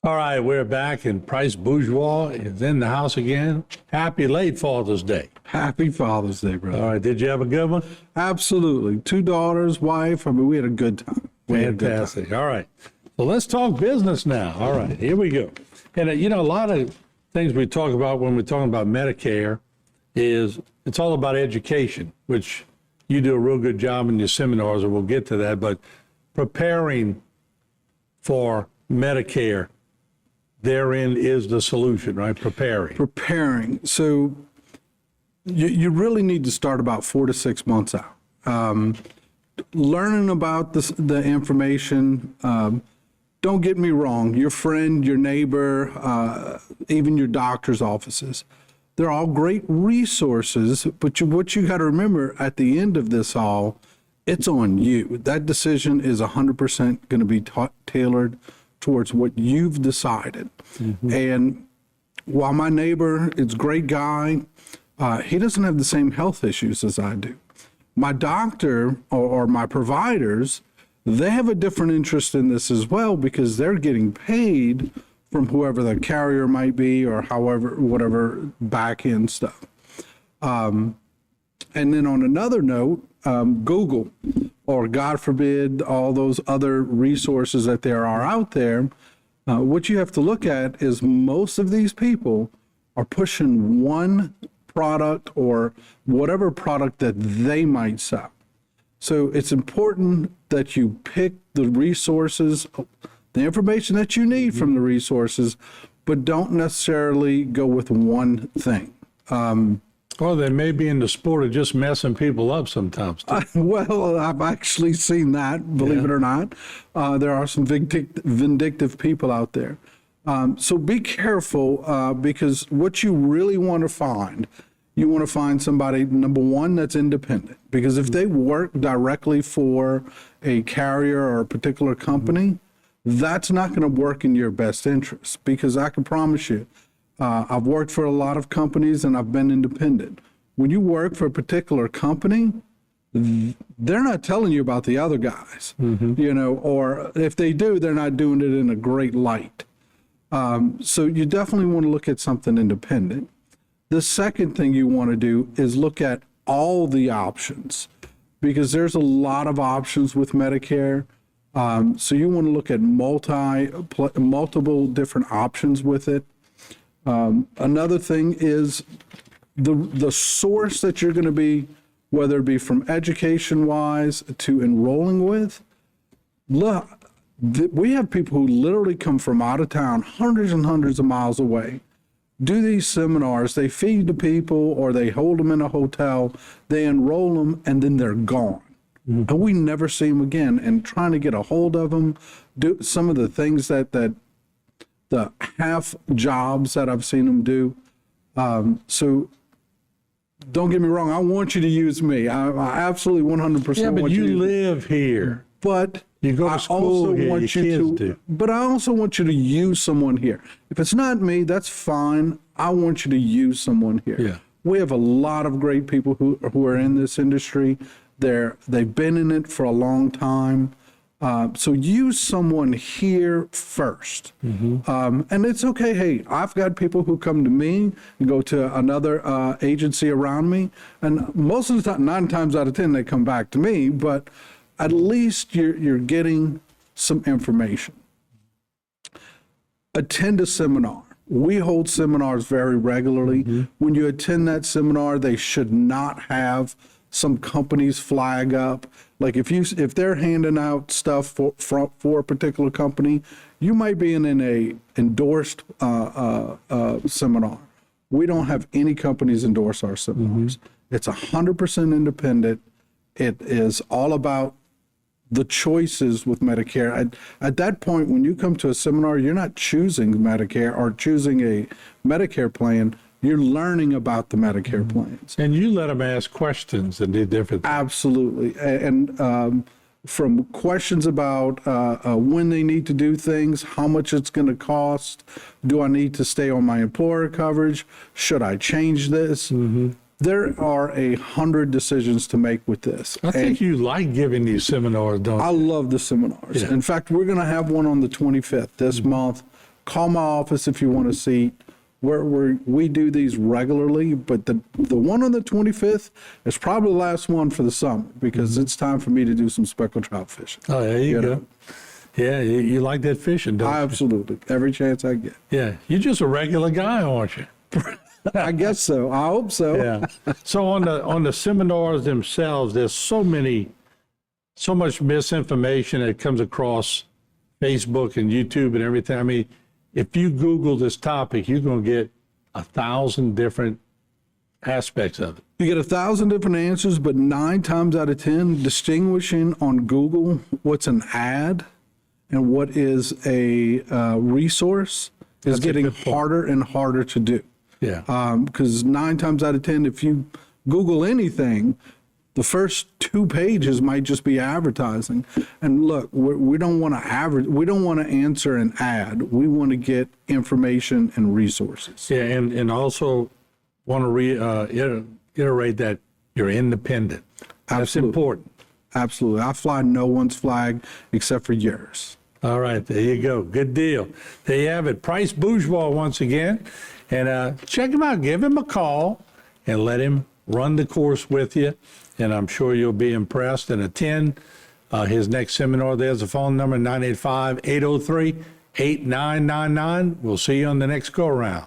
All right, we're back, and Price Bourgeois is in the house again. Happy late Father's Day. Happy Father's Day, brother. All right, did you have a good one? Absolutely. 2 daughters, wife. I mean, we had a good time. Fantastic. All right. So let's talk business now. All right, here we go. And, a lot of things we talk about when we're talking about Medicare is it's all about education, which you do a real good job in your seminars, and we'll get to that. But preparing for Medicare, therein is the solution, right? Preparing. So you really need to start about 4 to 6 months out. Learning about the information. Don't get me wrong. Your friend, your neighbor, even your doctor's offices, they're all great resources. But what you got to remember at the end of this all, it's on you. That decision is 100% going to be tailored towards what you've decided. Mm-hmm. And while my neighbor is a great guy, he doesn't have the same health issues as I do. My doctor or my providers, they have a different interest in this as well because they're getting paid from whoever the carrier might be or whatever back end stuff. And then on another note, Google, or God forbid, all those other resources that there are out there, what you have to look at is most of these people are pushing one product or whatever product that they might sell. So it's important that you pick the resources, the information that you need from the resources, but don't necessarily go with one thing. Well, they may be in the sport of just messing people up sometimes. Well, I've actually seen that, believe it or not. There are some vindictive people out there. So be careful because what you really want to find, you want to find somebody, number one, that's independent. Because if they work directly for a carrier or a particular company, that's not going to work in your best interest. Because I can promise you, I've worked for a lot of companies and I've been independent. When you work for a particular company, they're not telling you about the other guys, or if they do, they're not doing it in a great light. So you definitely want to look at something independent. The second thing you want to do is look at all the options because there's a lot of options with Medicare. So you want to look at multiple different options with it. Another thing is the source that you're going to be, whether it be from education-wise to enrolling with. Look, we have people who literally come from out of town, hundreds and hundreds of miles away, do these seminars, they feed the people or they hold them in a hotel, they enroll them, and then they're gone. Mm-hmm. And we never see them again. And trying to get a hold of them, do some of the things that the half jobs that I've seen them do. So don't get me wrong. I want you to use me. I absolutely 100% yeah, but want you live here. But you go to school here, your kids do. But I also want you to use someone here. If it's not me, that's fine. I want you to use someone here. Yeah. We have a lot of great people who are in this industry. They've been in it for a long time. So use someone here first. Mm-hmm. And it's okay. Hey, I've got people who come to me and go to another agency around me. And most of the time, 9 times out of 10, they come back to me. But at least you're getting some information. Attend a seminar. We hold seminars very regularly. Mm-hmm. When you attend that seminar, they should not have some company's flag up. Like if they're handing out stuff for a particular company, you might be in a endorsed seminar. We don't have any companies endorse our seminars. Mm-hmm. It's 100% independent. It is all about the choices with Medicare. At that point, when you come to a seminar, you're not choosing Medicare or choosing a Medicare plan. You're learning about the Medicare plans. And you let them ask questions and do different things. Absolutely. And from questions about when they need to do things, how much it's going to cost, do I need to stay on my employer coverage, should I change this? Mm-hmm. There are 100 decisions to make with this. I think you like giving these seminars, don't you? I love the seminars. Yeah. In fact, we're going to have one on the 25th this month. call my office if you want a seat. We do these regularly, but the one on the 25th is probably the last one for the summer because it's time for me to do some speckled trout fishing. Oh, there you go. know? Yeah, you like that fishing, don't you? Absolutely. Every chance I get. Yeah, you're just a regular guy, aren't you? I guess so. I hope so. Yeah. So on the seminars themselves, there's so much misinformation that comes across Facebook and YouTube and everything. I mean, if you Google this topic, you're going to get 1,000 different aspects of it. You get 1,000 different answers, but 9 times out of 10, distinguishing on Google what's an ad and what is a resource is getting harder and harder to do. Yeah. Because 9 times out of 10, if you Google anything, the first 2 pages might just be advertising. And look, we don't want to we don't want to answer an ad. We want to get information and resources. Yeah, and also want to reiterate that you're independent. That's Absolutely. important. Absolutely. I fly no one's flag except for yours. All right, there you go. Good deal. There you have it. Price Bourgeois once again. And check him out. Give him a call and let him run the course with you. And I'm sure you'll be impressed and attend his next seminar. There's the phone number, 985-803-8999. We'll see you on the next go-around.